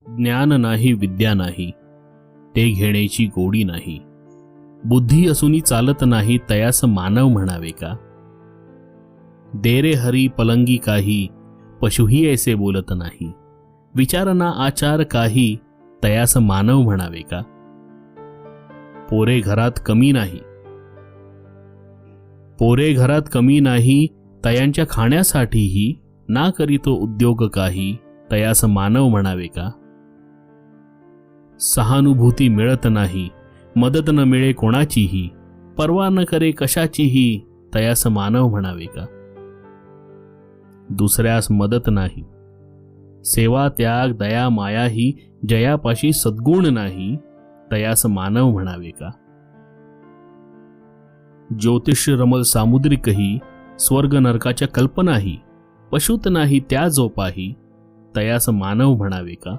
ज्ञान नाही विद्या नाही, ते घेण्याची गोडी नाही. बुद्धी असूनी चालत नाही, तयास मानव म्हणावे का. दे रे हरी पलंगी काही, पशुही ऐसे बोलत नाही. विचारना आचार काही, तयास मानव म्हणावे का. पोरे घरात कमी नाही, पोरे घरात कमी नाही, तयांच्या खाण्यासाठीही ना करीतो उद्योग काही, तयास मानव म्हणावे का. सहानुभूती मिळत नाही, मदत न मिळे कोणाचीही, पर्वा न करे कशाचीही, तयास मानव म्हणावे का. दुसऱ्यास मदत नाही, सेवा त्याग दया माया ही जयापाशी सद्गुण नाही, तयास मानव म्हणावे का. ज्योतिष रमल सामुद्रिकही, स्वर्ग नरकाच्या कल्पनाही, पशुत नाही त्या जोपाही, तयास मानव म्हणावे का.